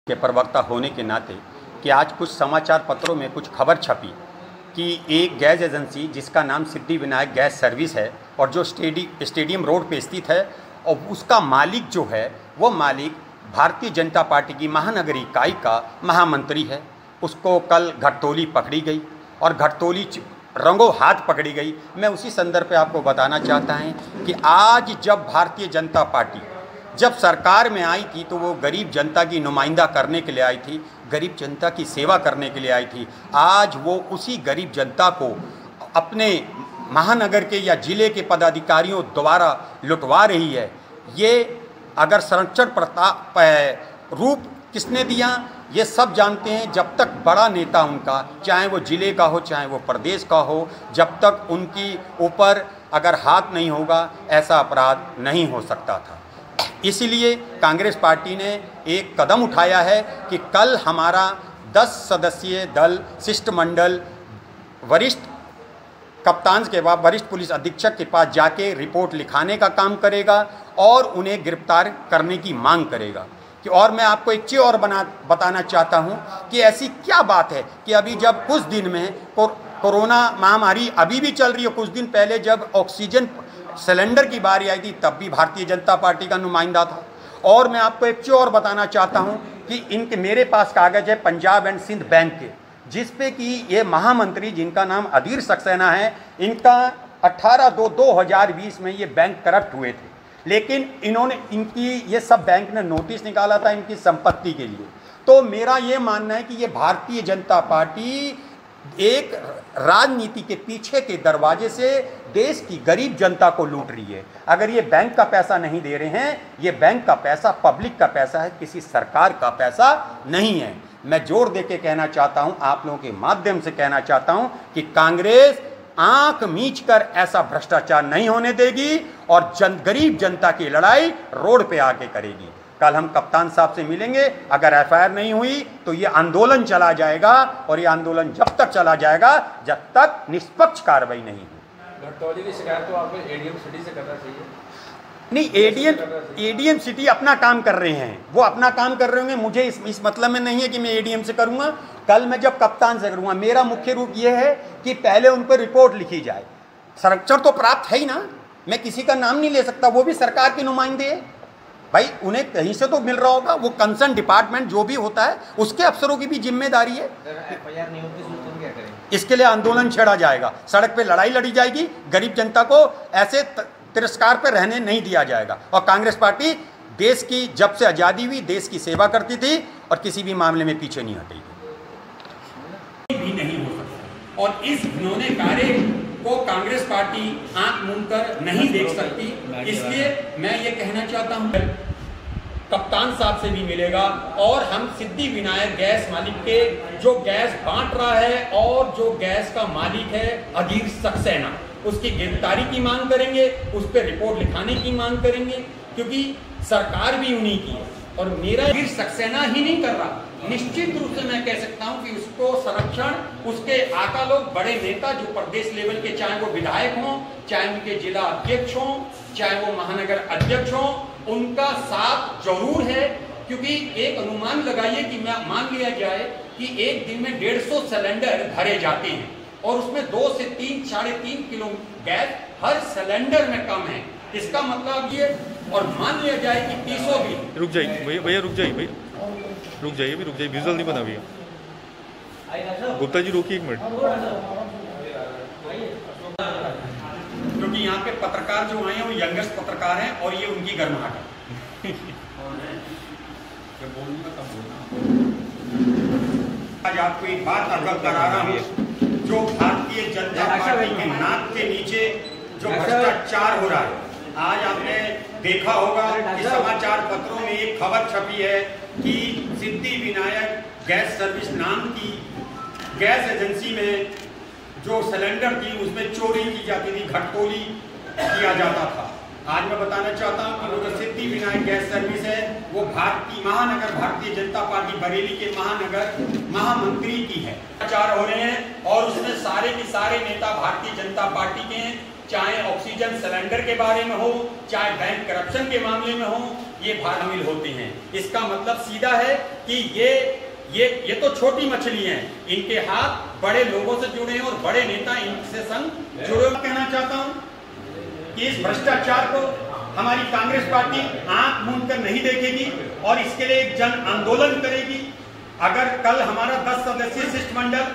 के प्रवक्ता होने के नाते कि आज कुछ समाचार पत्रों में कुछ खबर छपी कि एक गैस एजेंसी जिसका नाम सिद्धिविनायक गैस सर्विस है और जो स्टेडियम रोड पे स्थित है और उसका मालिक जो है वो मालिक भारतीय जनता पार्टी की महानगर इकाई का महामंत्री है। उसको कल घटतौली पकड़ी गई और घटतौली रंगों हाथ पकड़ी गई। मैं उसी संदर्भ पे आपको बताना चाहता हूँ कि आज जब भारतीय जनता पार्टी जब सरकार में आई थी तो वो गरीब जनता की नुमाइंदा करने के लिए आई थी, गरीब जनता की सेवा करने के लिए आई थी। आज वो उसी गरीब जनता को अपने महानगर के या जिले के पदाधिकारियों द्वारा लुटवा रही है। ये अगर संरक्षण प्रताप रूप किसने दिया ये सब जानते हैं। जब तक बड़ा नेता उनका, चाहे वो जिले का हो चाहे वो प्रदेश का हो, जब तक उनकी ऊपर अगर हाथ नहीं होगा ऐसा अपराध नहीं हो सकता था। इसीलिए कांग्रेस पार्टी ने एक कदम उठाया है कि कल हमारा 10 सदस्यीय दल शिष्टमंडल वरिष्ठ कप्तान के बाद वरिष्ठ पुलिस अधीक्षक के पास जाके रिपोर्ट लिखाने का काम करेगा और उन्हें गिरफ्तार करने की मांग करेगा। कि और मैं आपको एक चीज़ और बताना चाहता हूं कि ऐसी क्या बात है कि अभी जब कुछ दिन में कोरोना महामारी अभी भी चल रही है, कुछ दिन पहले जब ऑक्सीजन सिलेंडर की बारी आई थी तब भी भारतीय जनता पार्टी का नुमाइंदा था। और मैं आपको एक चीज़ और बताना चाहता हूं कि मेरे पास कागज़ है पंजाब एंड सिंध बैंक के, जिस पे कि ये महामंत्री जिनका नाम अधीर सक्सेना है, इनका 18/2/2020 में ये बैंक करप्ट हुए थे, लेकिन इनकी ये सब बैंक ने नोटिस निकाला था इनकी संपत्ति के लिए। तो मेरा ये मानना है कि ये भारतीय जनता पार्टी एक राजनीति के पीछे के दरवाजे से देश की गरीब जनता को लूट रही है। अगर ये बैंक का पैसा नहीं दे रहे हैं, ये बैंक का पैसा पब्लिक का पैसा है, किसी सरकार का पैसा नहीं है। मैं जोर दे के कहना चाहता हूं, आप लोगों के माध्यम से कहना चाहता हूं कि कांग्रेस आंख मीच कर ऐसा भ्रष्टाचार नहीं होने देगी और गरीब जनता की लड़ाई रोड पे आके करेगी। कल हम कप्तान साहब से मिलेंगे, अगर एफआईआर नहीं हुई तो ये आंदोलन चला जाएगा और ये आंदोलन जब तक चला जाएगा जब तक निष्पक्ष कार्रवाई नहीं हुई। घटतौली की शिकायत तो आपको एडीएम सिटी से करना चाहिए। नहीं, एडीएम सिटी अपना काम कर रहे हैं, वो अपना काम कर रहे होंगे। मुझे इस मतलब में नहीं है कि मैं एडीएम से करूंगा। कल मैं जब कप्तान से करूंगा, मेरा मुख्य रूप ये है कि पहले उन पर रिपोर्ट लिखी जाए। संरक्षण तो प्राप्त है ही ना, मैं किसी का नाम नहीं ले सकता, वो भी सरकार के नुमाइंदे हैं भाई, उन्हें कहीं से तो मिल रहा होगा। वो कंसर्न डिपार्टमेंट जो भी होता है उसके अफसरों की भी जिम्मेदारी है। एफआईआर नहीं होती तो क्या करेंगे? इसके लिए आंदोलन छेड़ा जाएगा, सड़क पे लड़ाई लड़ी जाएगी, गरीब जनता को ऐसे तिरस्कार पे रहने नहीं दिया जाएगा। और कांग्रेस पार्टी देश की जब से आज़ादी हुई देश की सेवा करती थी और किसी भी मामले में पीछे नहीं हटेगी। भी नहीं हो सकता और इस घिनौने कार्य को कांग्रेस पार्टी आंख मूंद कर नहीं देख सकती। इसलिए मैं ये कहना चाहता हूं, कप्तान साहब से भी मिलेगा और हम सिद्धिविनायक गैस मालिक के जो गैस बांट रहा है और जो गैस का मालिक है अधीर सक्सेना, उसकी गिरफ्तारी की मांग करेंगे, उस पर रिपोर्ट लिखाने की मांग करेंगे, क्योंकि सरकार भी उन्हीं की है। और मेरा अधीर सक्सेना ही नहीं कर रहा, निश्चित रूप से मैं कह सकता हूं कि उसको संरक्षण उसके आका लोग, बड़े नेता जो प्रदेश लेवल के, चाहे वो विधायक हों, चाहे उनके जिला अध्यक्ष हों, चाहे वो महानगर अध्यक्ष हों, उनका साथ जरूर है। क्योंकि एक अनुमान लगाइए कि मान लिया जाए कि एक दिन में 150 सिलेंडर भरे जाते हैं और उसमें 2 से 3, 3.5 किलो गैस हर सिलेंडर में कम है। इसका मतलब ये, और मान लिया जाए कि 30 भी रुक जाइए भैया, रुक जाइए विजुअल नहीं बना भैया। गुप्ता जी रोकिए 1 मिनट, क्योंकि यहाँ पे पत्रकार जो आए हैं वो यंगेस्ट पत्रकार हैं और ये उनकी गर्माहट है। आज आपको एक बात अवगत करा रहा हूँ, जो भारतीय जनता पार्टी के नाक के नीचे जो भ्रष्टाचार हो रहा है। आज आपने देखा होगा कि समाचार पत्रों में एक खबर छपी है कि सिद्धिविनायक गैस सर्विस नाम की गैस एजेंसी में जो सिलेंडर थी उसमें चोरी की जाती थी, घटतौली किया जाता था। आज मैं बताना चाहता हूं कि वो जो सिद्धिविनायक गैस सर्विस है वो भारतीय जनता पार्टी बरेली के महामंत्री की है। प्रचार हो रहे हैं और उसमें सारे के सारे नेता भारतीय जनता पार्टी के हैं, चाहे ऑक्सीजन सिलेंडर के बारे में हो, चाहे बैंक करप्शन के मामले में हो, ये शामिल होते हैं। इसका मतलब सीधा है कि ये तो छोटी मछली हैं, इनके हाथ बड़े लोगों से जुड़े हैं और बड़े नेता इनसे संग जुड़े। कहना चाहता हूं कि इस भ्रष्टाचार को हमारी कांग्रेस पार्टी आंख मूंद कर नहीं देखेगी और इसके लिए एक जन आंदोलन करेगी। अगर कल हमारा 10 सदस्यीय शिष्टमंडल